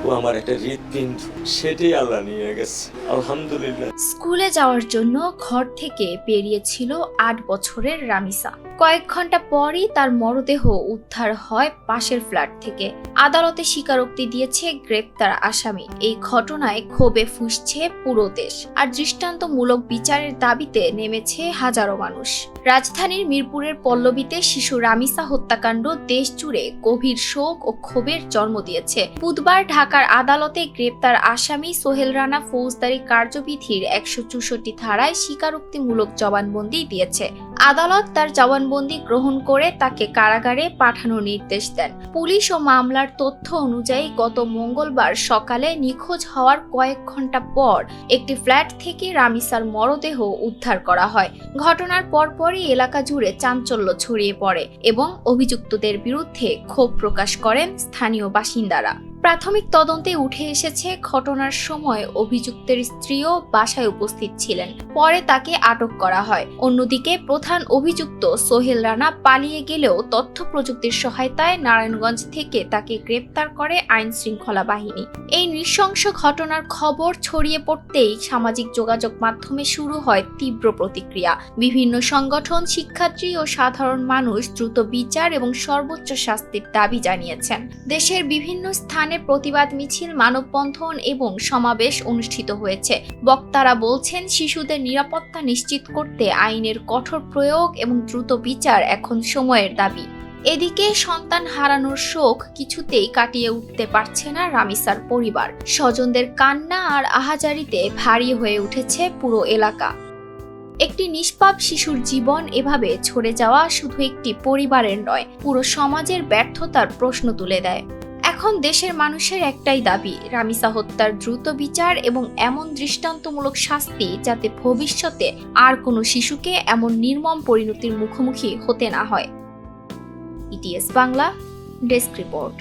ও আমার একটা হৃৎপিণ্ড, সেটাই আল্লাহ নিয়ে গেছে, আলহামদুলিল্লাহ। স্কুলে যাওয়ার জন্য ঘর থেকে বেরিয়েছিল 8 বছরের রামিসা। কয়েক ঘন্টা পরই তার মরদেহ উদ্ধার হয় পাশের ফ্ল্যাট থেকে। আদালতে স্বীকারোক্তি দিয়েছে গ্রেপ্তার আসামি। এই ঘটনায় ক্ষোভে ফুঁসছে পুরো দেশ, আর দৃষ্টান্তমূলক বিচারের দাবিতে নেমেছে হাজারো মানুষ। রাজধানীর মিরপুরের পল্লবীতে শিশু রামিসা হত্যাকাণ্ড দেশ জুড়ে গভীর শোক ও ক্ষোভের জন্ম দিয়েছে। বুধবার ঢাকার আদালতে গ্রেপ্তার আসামি সোহেল রানা ফৌজদারি কার্যবিধির 164 ধারায় স্বীকারোক্তিমূলক জবানবন্দি দিয়েছে। আদালত তার জবানবন্দি গ্রহণ করে তাকে কারাগারে পাঠানোর নির্দেশ দেন। পুলিশ ও মামলার তথ্য অনুযায়ী গত মঙ্গলবার সকালে নিখোঁজ হওয়ার কয়েক ঘন্টা পর একটি ফ্ল্যাট থেকে রামিসার মরদেহ উদ্ধার করা হয়। ঘটনার পরপরই এলাকা জুড়ে চাঞ্চল্য ছড়িয়ে পড়ে এবং অভিযুক্তদের বিরুদ্ধে ক্ষোভ প্রকাশ করেন স্থানীয় বাসিন্দারা। প্রাথমিক তদন্তে উঠে এসেছে ঘটনার সময় অভিযুক্তের স্ত্রীও বাসায় উপস্থিত ছিলেন। পরে তাকে আটক করা হয়। অন্যদিকে প্রধান অভিযুক্ত সোহেল রানা পালিয়ে গেলেও তথ্য প্রযুক্তির সহায়তায় নারায়ণগঞ্জ থেকে তাকে গ্রেপ্তার করে আইন শৃঙ্খলা বাহিনী। এই নৃশংস ঘটনার খবর ছড়িয়ে পড়তেই সামাজিক যোগাযোগ মাধ্যমে শুরু হয় তীব্র প্রতিক্রিয়া। বিভিন্ন সংগঠন, শিক্ষার্থী ও সাধারণ মানুষ দ্রুত বিচার এবং সর্বোচ্চ শাস্তির দাবি জানিয়েছেন। দেশের বিভিন্ন স্থানে প্রতিবাদ মিছিল, মানববন্ধন এবং সমাবেশ অনুষ্ঠিত হয়েছে। বক্তারা বলছেন, শিশুদের নিরাপত্তা নিশ্চিত করতে আইনের কঠোর প্রয়োগ এবং দ্রুত বিচার এখন সময়ের দাবি। এদিকে সন্তান হারানোর শোক কিছুতেই কাটিয়ে উঠতে পারছে না রামিসার পরিবার। স্বজনদের কান্না আর আহাজারিতে ভারী হয়ে উঠেছে পুরো এলাকা। একটি নিষ্পাপ শিশুর জীবন এভাবে ঝরে যাওয়া শুধু একটি পরিবারের নয়, পুরো সমাজের ব্যর্থতার প্রশ্ন তুলে দেয়। এখন দেশের মানুষের একটাই দাবি, রামিসা হত্যার দ্রুত বিচার এবং এমন দৃষ্টান্তমূলক শাস্তি যাতে ভবিষ্যতে আর কোনো শিশুকে এমন নির্মম পরিণতির মুখোমুখি হতে না হয়। ETS Bangla, desk report.